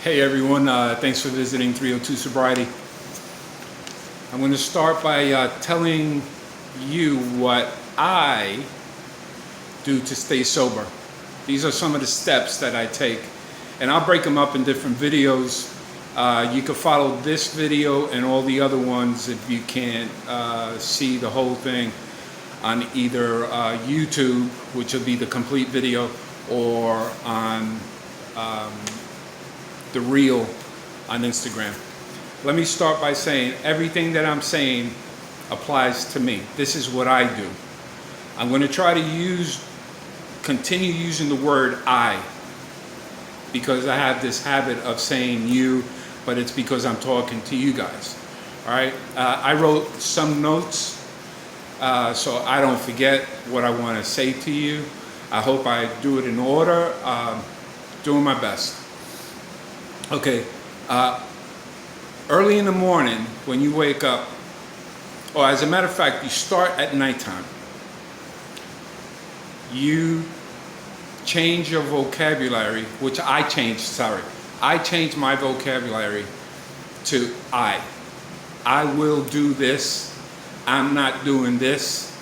Hey everyone, thanks for visiting 302 Sobriety. I'm going to start by telling you what I do to stay sober. These are some of the steps that I take, and I'll break them up in different videos. You can follow this video and all the other ones if you can't see the whole thing on either YouTube, which will be the complete video, or on the reel on Instagram. Let me start by saying everything that I'm saying applies to me. This is what I do. I'm going to try to continue using the word I, because I have this habit of saying you, but it's because I'm talking to you guys. All right. I wrote some notes so I don't forget what I want to say to you. I hope I do it in order. Doing my best. Okay, early in the morning when you wake up, or as a matter of fact, you start at nighttime, you change your vocabulary, which I changed my vocabulary to I. I will do this, I'm not doing this,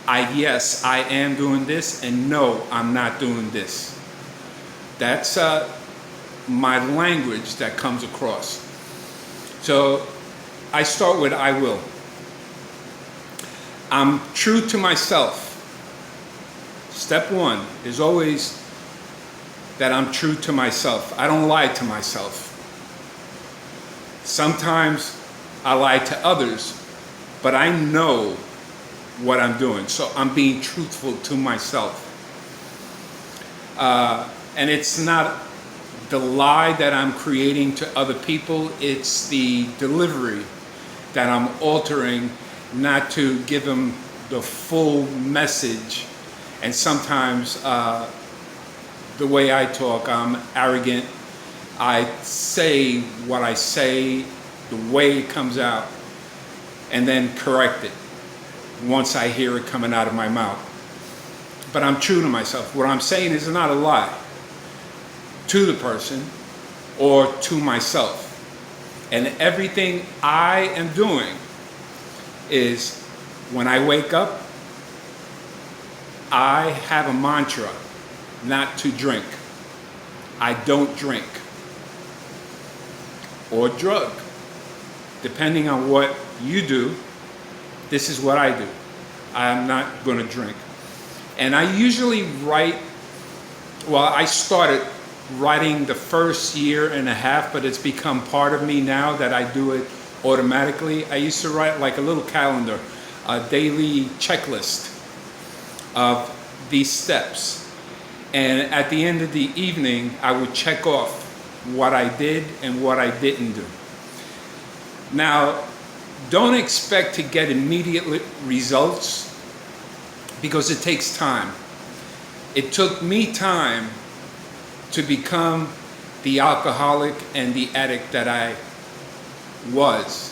yes, I am doing this, and no, I'm not doing this. That's my language that comes across. So I start with I will. I'm true to myself. Step one is always that I'm true to myself. I don't lie to myself. Sometimes I lie to others, but I know what I'm doing. So I'm being truthful to myself. And it's not the lie that I'm creating to other people, it's the delivery that I'm altering, not to give them the full message. And sometimes the way I talk, I'm arrogant. I say what I say, the way it comes out, and then correct it once I hear it coming out of my mouth. But I'm true to myself. What I'm saying is not a lie to the person or to myself. And everything I am doing is, when I wake up, I have a mantra not to drink. I don't drink or drug. Depending on what you do, this is what I do. I'm not going to drink. And I usually I started writing the first year and a half, but it's become part of me now that I do it automatically. I used to write like a little calendar, a daily checklist of these steps. And at the end of the evening, I would check off what I did and what I didn't do. Now, don't expect to get immediate results, because it takes time. It took me time to become the alcoholic and the addict that I was,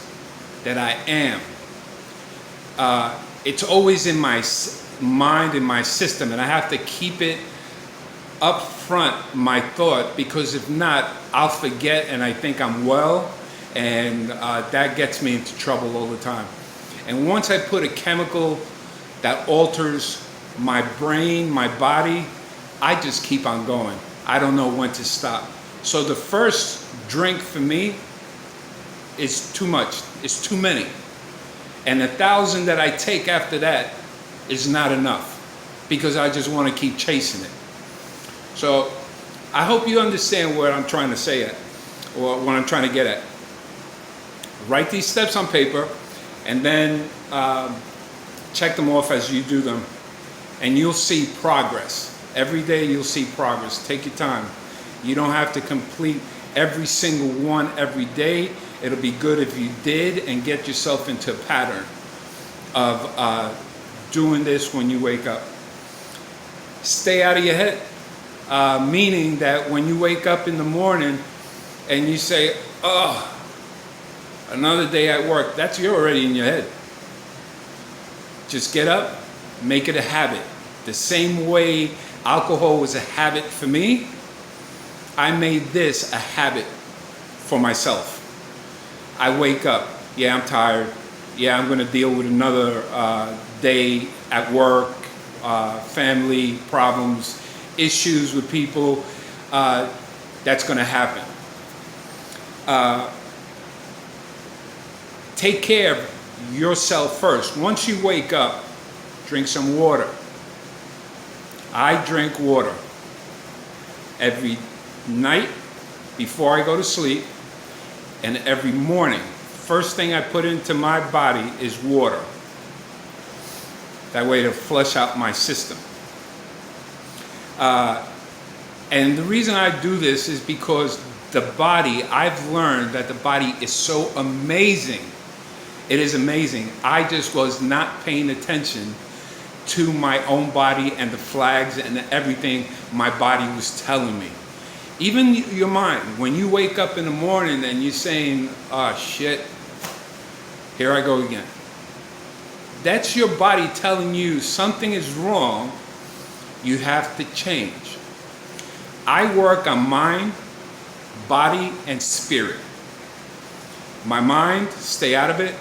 that I am. It's always in my mind, in my system, and I have to keep it up front, my thought, because if not, I'll forget and I think I'm well, and that gets me into trouble all the time. And once I put a chemical that alters my brain, my body, I just keep on going. I don't know when to stop. So the first drink for me is too much. It's too many. And 1,000 that I take after that is not enough, because I just want to keep chasing it. So I hope you understand what I'm trying to say at, or what I'm trying to get at. Write these steps on paper, and then check them off as you do them, and you'll see progress. Every day you'll see progress. Take your time. You don't have to complete every single one every day. It'll be good if you did, and get yourself into a pattern of doing this when you wake up. Stay out of your head, meaning that when you wake up in the morning and you say, oh, another day at work, you're already in your head. Just get up, make it a habit. The same way alcohol was a habit for me, I made this a habit for myself. I wake up, yeah, I'm tired. Yeah, I'm going to deal with another day at work, family problems, issues with people. That's going to happen. Take care of yourself first. Once you wake up, drink some water. I drink water every night before I go to sleep, and every morning. First thing I put into my body is water. That way to flush out my system. And the reason I do this is because the body, I've learned that the body is so amazing. It is amazing. I just was not paying attention to my own body and the flags and everything my body was telling me. Even your mind, when you wake up in the morning and you're saying, oh shit, here I go again. That's your body telling you something is wrong, you have to change. I work on mind, body, and spirit. My mind, stay out of it.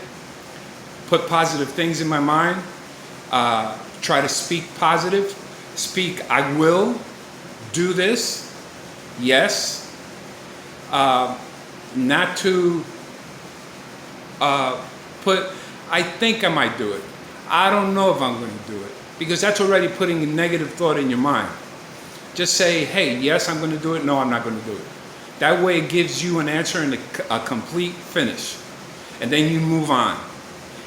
Put positive things in my mind. Try to speak positive. Speak, I will do this. Yes. Not to put, I think I might do it. I don't know if I'm going to do it. Because that's already putting a negative thought in your mind. Just say, hey, yes, I'm going to do it. No, I'm not going to do it. That way it gives you an answer and a complete finish. And then you move on.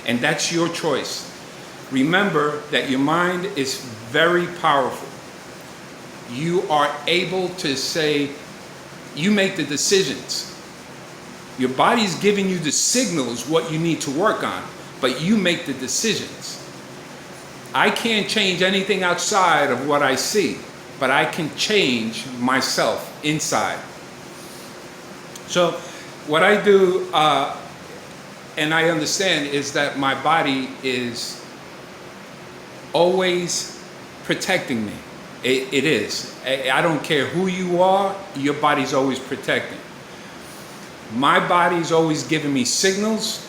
And that's your choice. Remember that your mind is very powerful. You are able to say, you make the decisions. Your body's giving you the signals what you need to work on, but you make the decisions. I can't change anything outside of what I see, but I can change myself inside. So what I do, and I understand, is that my body is always protecting me. It is. I don't care who you are, your body's always protecting. My body's always giving me signals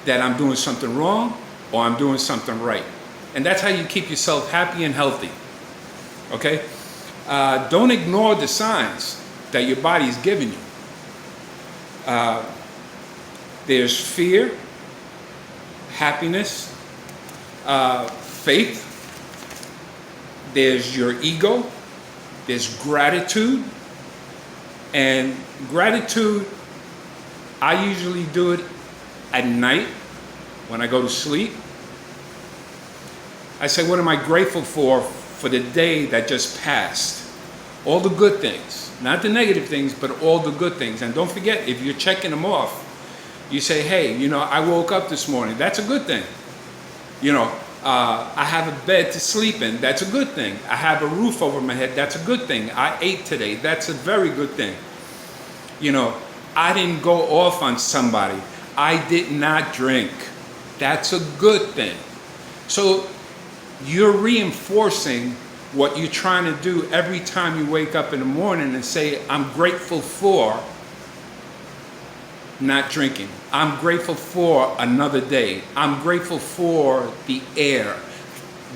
that I'm doing something wrong or I'm doing something right. And that's how you keep yourself happy and healthy. Okay? Don't ignore the signs that your body is giving you. There's fear, happiness, faith, there's your ego, there's gratitude. And gratitude, I usually do it at night when I go to sleep. I say, what am I grateful for the day that just passed? All the good things, not the negative things, but all the good things. And don't forget, if you're checking them off, you say, hey, I woke up this morning. That's a good thing. I have a bed to sleep in. That's a good thing. I have a roof over my head. That's a good thing. I ate today. That's a very good thing. I didn't go off on somebody. I did not drink. That's a good thing. So you're reinforcing what you're trying to do every time you wake up in the morning and say, I'm grateful for not drinking. I'm grateful for another day. I'm grateful for the air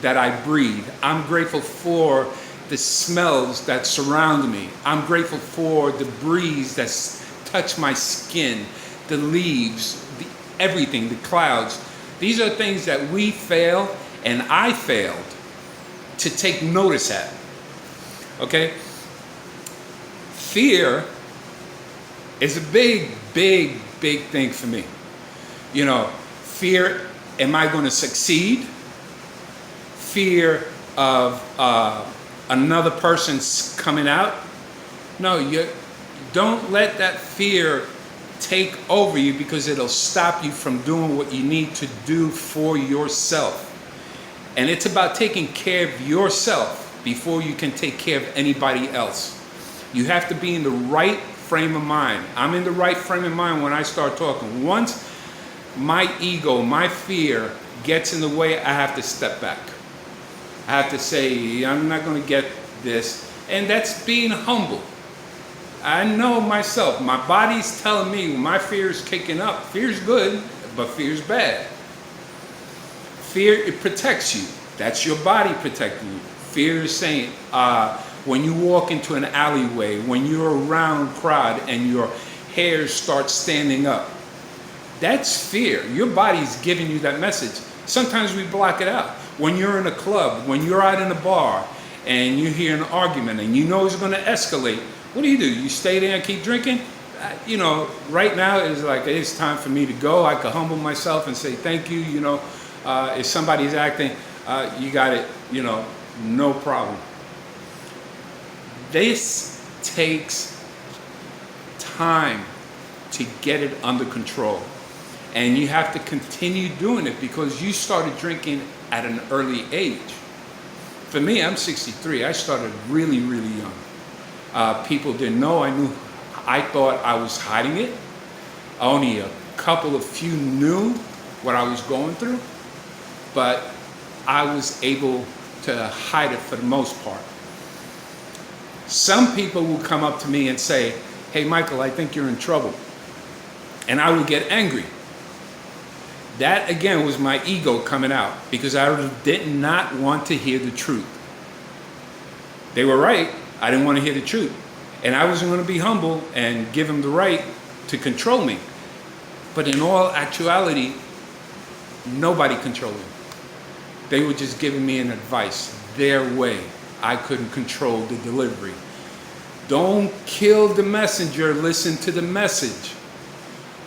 that I breathe. I'm grateful for the smells that surround me. I'm grateful for the breeze that's touched my skin, the leaves, everything, the clouds. These are things that we fail, and I failed to take notice at. Okay? Fear is a big thing for me. Fear, am I going to succeed? Fear of another person's coming out? No, you don't let that fear take over you, because it'll stop you from doing what you need to do for yourself. And it's about taking care of yourself before you can take care of anybody else. You have to be in the right frame of mind. I'm in the right frame of mind when I start talking. Once my ego, my fear gets in the way, I have to step back. I have to say, I'm not going to get this. And that's being humble. I know myself. My body's telling me when my fear is kicking up. Fear's good, but fear's bad. Fear, it protects you. That's your body protecting you. Fear is saying, when you walk into an alleyway, when you're around crowd and your hairs start standing up, that's fear. Your body's giving you that message. Sometimes we block it out. When you're in a club, when you're out in a bar, and you hear an argument and you know it's going to escalate, what do? You stay there and keep drinking? Right now it's like it's time for me to go. I could humble myself and say thank you. If somebody's acting, you got it, no problem. This takes time to get it under control. And you have to continue doing it because you started drinking at an early age. For me, I'm 63. I started really, really young. People didn't know. I thought I was hiding it. Only a few knew what I was going through, but I was able to hide it for the most part. Some people will come up to me and say, "Hey, Michael, I think you're in trouble." And I would get angry. That again was my ego coming out because I did not want to hear the truth. They were right. I didn't want to hear the truth. And I wasn't going to be humble and give them the right to control me. But in all actuality, nobody controlled me. They were just giving me an advice, their way. I couldn't control the delivery. Don't kill the messenger, listen to the message.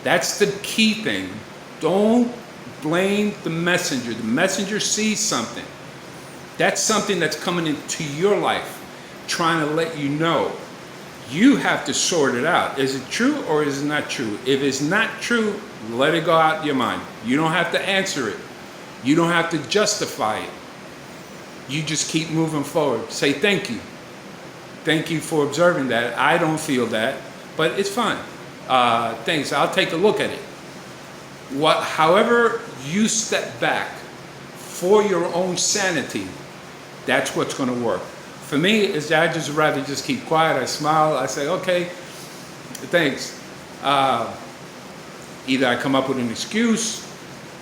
That's the key thing. Don't blame the messenger. The messenger sees something. That's something that's coming into your life, trying to let you know. You have to sort it out. Is it true or is it not true? If it's not true, let it go out of your mind. You don't have to answer it. You don't have to justify it. You just keep moving forward. Say thank you. Thank you for observing that. I don't feel that, but it's fine. Thanks. I'll take a look at it. However you step back for your own sanity, that's what's going to work. For me, I just rather just keep quiet. I smile. I say, okay, thanks. Either I come up with an excuse,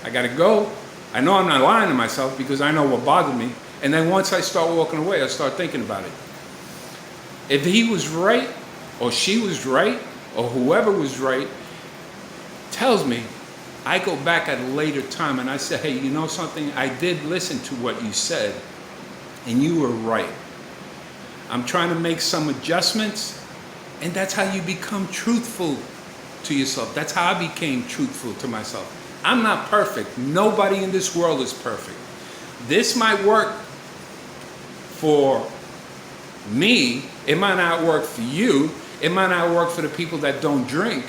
I got to go. I know I'm not lying to myself because I know what bothered me. And then once I start walking away, I start thinking about it. If he was right, or she was right, or whoever was right, tells me, I go back at a later time and I say, hey, you know something? I did listen to what you said, and you were right. I'm trying to make some adjustments, and that's how you become truthful to yourself. That's how I became truthful to myself. I'm not perfect. Nobody in this world is perfect. This might work for me. It might not work for you. It might not work for the people that don't drink,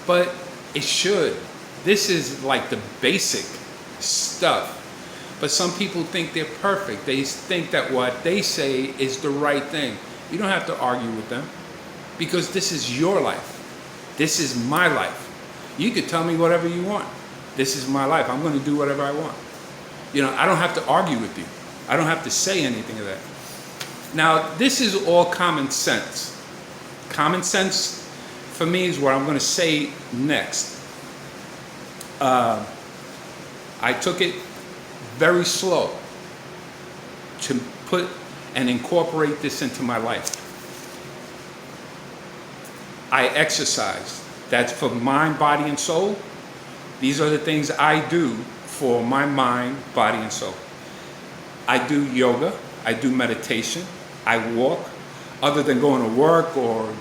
but it should. This is like the basic stuff. But some people think they're perfect. They think that what they say is the right thing. You don't have to argue with them because this is your life. This is my life. You could tell me whatever you want. This is my life. I'm going to do whatever I want. I don't have to argue with you. I don't have to say anything of that. Now, this is all common sense. Common sense for me is what I'm going to say next. I took it very slow to put and incorporate this into my life. I exercise. That's for mind, body, and soul. These are the things I do for my mind, body, and soul. I do yoga. I do meditation. I walk. Other than going to work or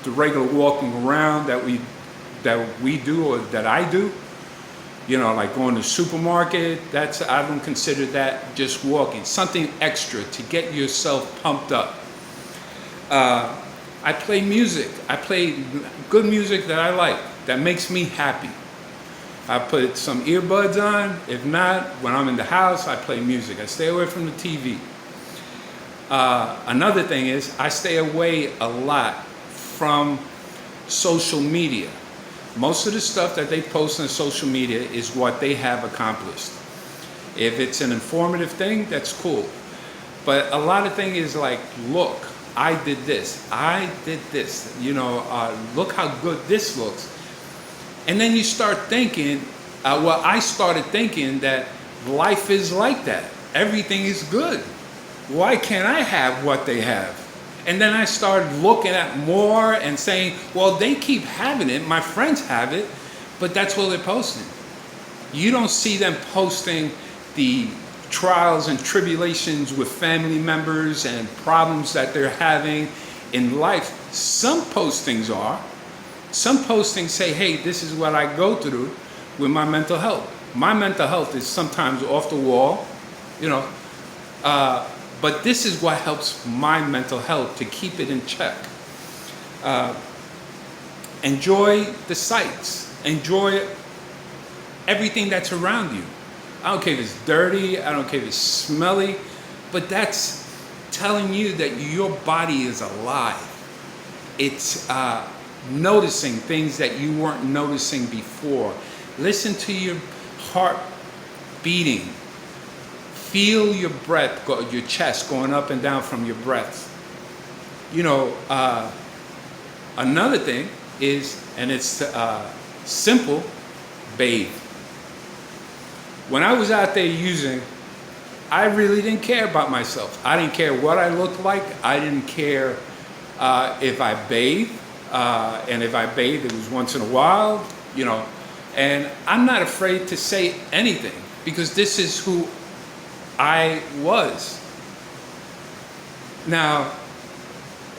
the regular walking around that we do or that I do, like going to the supermarket, I don't consider that just walking. Something extra to get yourself pumped up. I play music. I play good music that I like, that makes me happy. I put some earbuds on. If not, when I'm in the house, I play music. I stay away from the TV. Another thing is I stay away a lot from social media. Most of the stuff that they post on social media is what they have accomplished. If it's an informative thing, that's cool. But a lot of things is like, look, I did this. I did this. Look how good this looks. And then you start thinking, I started thinking that life is like that. Everything is good. Why can't I have what they have? And then I started looking at more and saying, well, they keep having it. My friends have it, but that's what they're posting. You don't see them posting the trials and tribulations with family members and problems that they're having in life. Some postings are. Some postings say, hey, this is what I go through with my mental health. My mental health is sometimes off the wall, but this is what helps my mental health to keep it in check. Enjoy the sights. Enjoy everything that's around you. I don't care if it's dirty, I don't care if it's smelly, but that's telling you that your body is alive. It's noticing things that you weren't noticing before. Listen to your heart beating. Feel your breath, your chest going up and down from your breath. Another thing is, and it's simple, bathe. When I was out there using, I really didn't care about myself. I didn't care what I looked like. I didn't care if I bathed. And if I bathed, it was once in a while, And I'm not afraid to say anything because this is who I was. Now,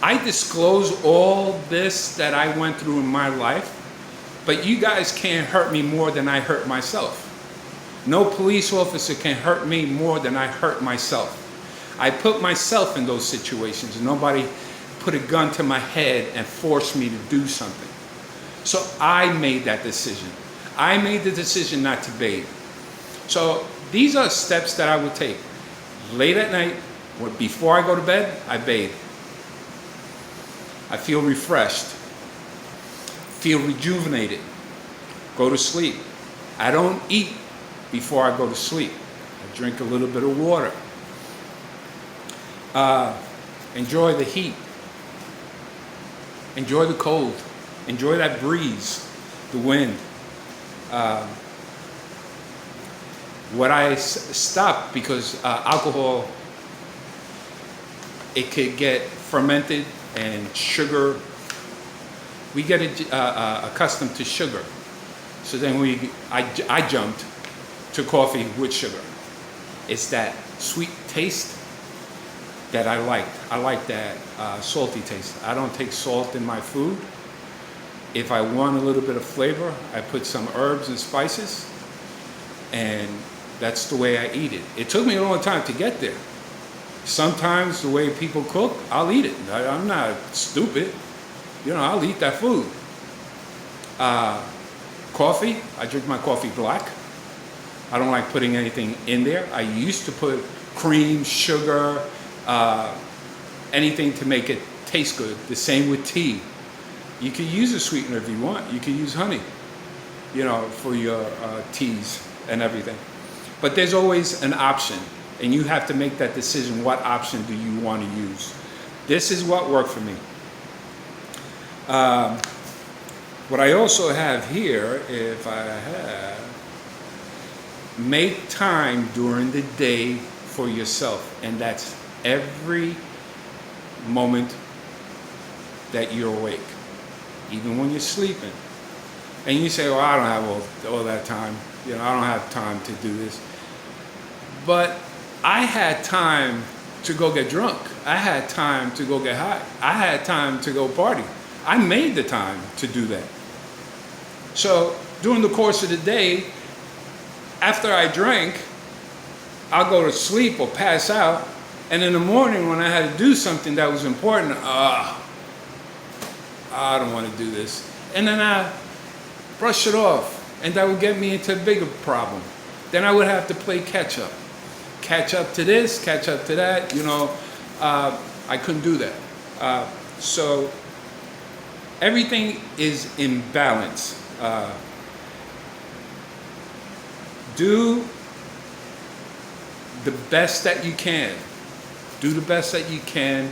I disclose all this that I went through in my life, but you guys can't hurt me more than I hurt myself. No police officer can hurt me more than I hurt myself. I put myself in those situations. Nobody put a gun to my head and forced me to do something. So I made that decision. I made the decision not to bathe. So these are steps that I would take. Late at night, or before I go to bed, I bathe. I feel refreshed, feel rejuvenated, go to sleep. I don't eat before I go to sleep. I drink a little bit of water. Enjoy the heat. Enjoy the cold. Enjoy that breeze, the wind. What I stopped because alcohol, it could get fermented and sugar. We get accustomed to sugar. So then I jumped to coffee with sugar. It's that sweet taste that I like. I like that salty taste. I don't take salt in my food. If I want a little bit of flavor, I put some herbs and spices, and that's the way I eat it. It took me a long time to get there. Sometimes the way people cook, I'll eat it. I'm not stupid. I'll eat that food. Coffee, I drink my coffee black. I don't like putting anything in there. I used to put cream, sugar, anything to make it taste good. The same with tea. You can use a sweetener if you want. You can use honey, for your teas and everything. But there's always an option, and you have to make that decision. What option do you want to use? This is what worked for me. What I also have here, if I have, make time during the day for yourself, and that's every moment that you're awake, even when you're sleeping. And you say, well, I don't have all that time. I don't have time to do this. But I had time to go get drunk. I had time to go get high. I had time to go party. I made the time to do that. So during the course of the day, after I drank, I'll go to sleep or pass out. And in the morning when I had to do something that was important, I don't want to do this. And then I brush it off. And that would get me into a bigger problem. Then I would have to play catch up. Catch up to this, catch up to that. I couldn't do that. So everything is in balance. Do the best that you can. Do the best that you can.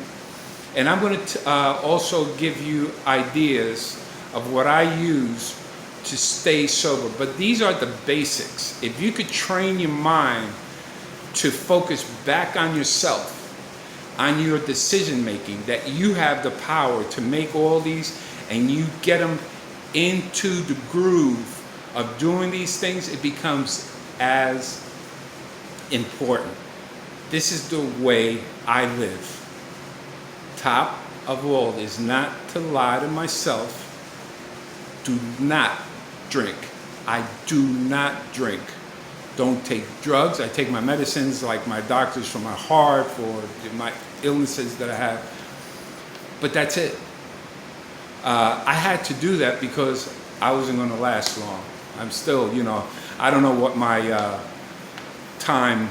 And I'm going to also give you ideas of what I use to stay sober. But these are the basics. If you could train your mind to focus back on yourself, on your decision making, that you have the power to make all these, and you get them into the groove of doing these things, it becomes as important. This is the way I live. Top of all is not to lie to myself. Do not drink. I do not drink. Don't take drugs. I take my medicines, like my doctors, for my heart, for my illnesses that I have. But that's it. I had to do that because I wasn't going to last long. I'm still, I don't know what my time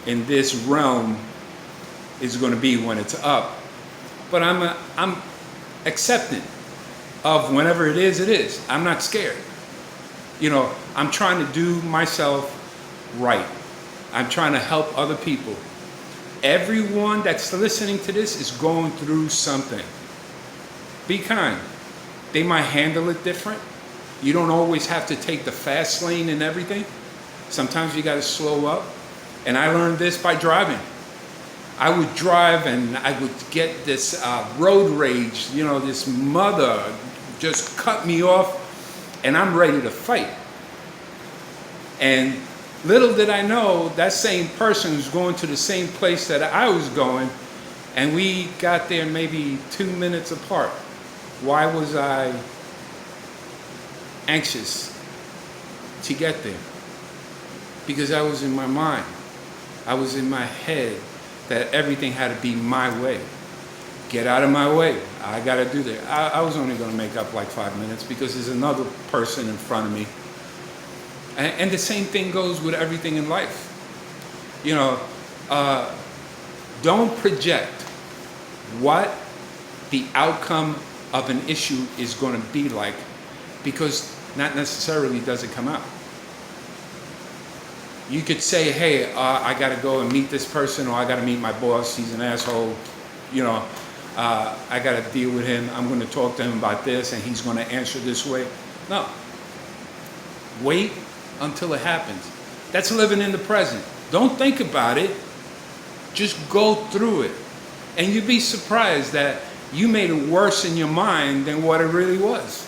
in this realm is going to be when it's up. But I'm accepting of whenever it is, it is. I'm not scared. I'm trying to do myself right. I'm trying to help other people. Everyone that's listening to this is going through something. Be kind. They might handle it different. You don't always have to take the fast lane and everything. Sometimes you got to slow up. And I learned this by driving. I would drive and I would get this road rage, this mother just cut me off, and I'm ready to fight. And little did I know, that same person was going to the same place that I was going, and we got there maybe 2 minutes apart. Why was I anxious to get there? Because I was in my mind. I was in my head that everything had to be my way. Get out of my way. I got to do that. I was only going to make up like 5 minutes because there's another person in front of me. And the same thing goes with everything in life. Don't project what the outcome of an issue is going to be like, because not necessarily does it come out. You could say, hey, I got to go and meet this person, or I got to meet my boss, he's an asshole, I got to deal with him, I'm going to talk to him about this, and he's going to answer this way. No. Wait until it happens. That's living in the present. Don't think about it. Just go through it. And you'd be surprised that you made it worse in your mind than what it really was.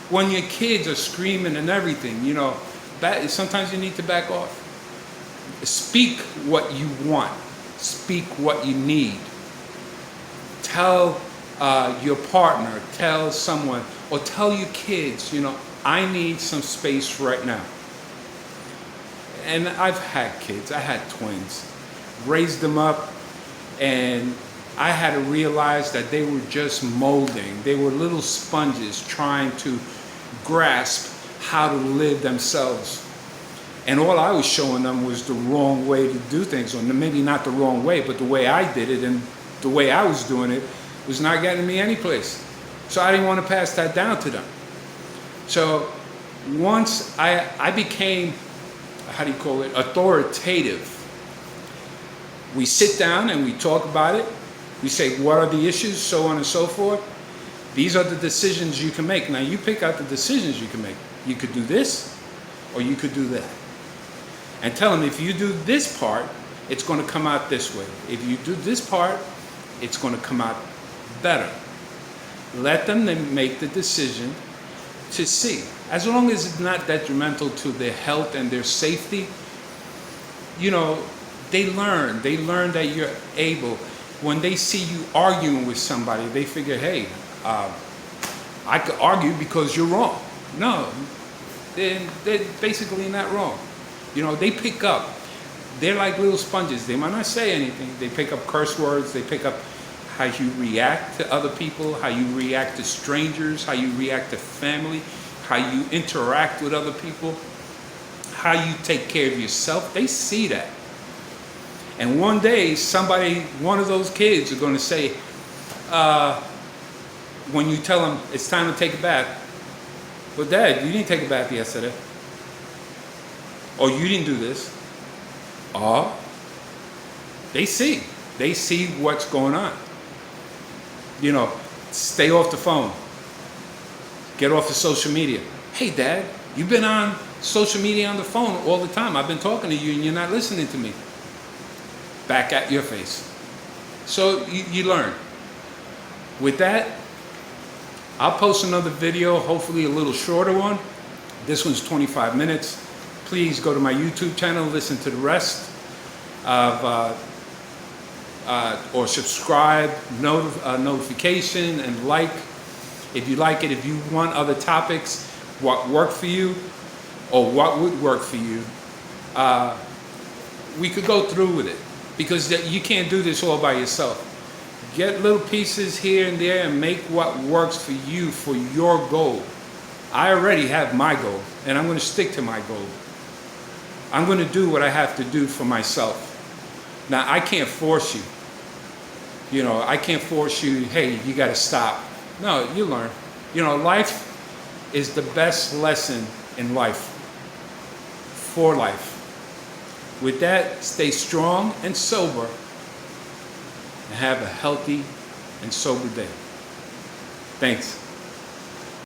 When your kids are screaming and everything, sometimes you need to back off. Speak what you want. Speak what you need. Tell your partner, tell someone, or tell your kids, I need some space right now. And I've had kids, I had twins, raised them up, and I had to realize that they were just molding. They were little sponges trying to grasp how to live themselves. And all I was showing them was the wrong way to do things, or maybe not the wrong way, but the way I did it and the way I was doing it was not getting me any place. So I didn't want to pass that down to them. So once I became, authoritative. We sit down and we talk about it. We say, what are the issues, so on and so forth. These are the decisions you can make. Now you pick out the decisions you can make. You could do this, or you could do that. And tell them, if you do this part, it's going to come out this way. If you do this part, it's going to come out better. Let them then make the decision to see. As long as it's not detrimental to their health and their safety, they learn. They learn that you're able. When they see you arguing with somebody, they figure, hey, I could argue because you're wrong. No, they're basically not wrong. They pick up. They're like little sponges. They might not say anything. They pick up curse words. They pick up how you react to other people, how you react to strangers, how you react to family, how you interact with other people, how you take care of yourself. They see that. And one day, one of those kids are going to say, when you tell them it's time to take a bath, well, Dad, you didn't take a bath yesterday. Or you didn't do this. Or they see what's going on. You know, stay off the phone. Get off the social media. Hey, Dad, you've been on social media on the phone all the time. I've been talking to you and you're not listening to me. Back at your face. So you learn. With that, I'll post another video, hopefully a little shorter one. This one's 25 minutes. Please go to my YouTube channel, listen to the rest of, or subscribe, notification, and like. If you like it, if you want other topics, what worked for you, or what would work for you, we could go through with it. Because you can't do this all by yourself. Get little pieces here and there and make what works for you, for your goal. I already have my goal, and I'm going to stick to my goal. I'm going to do what I have to do for myself. Now, I can't force you. You know, I can't force you, hey, you got to stop. No, you learn. You know, life is the best lesson in life. For life. With that, stay strong and sober, and have a healthy and sober day. Thanks.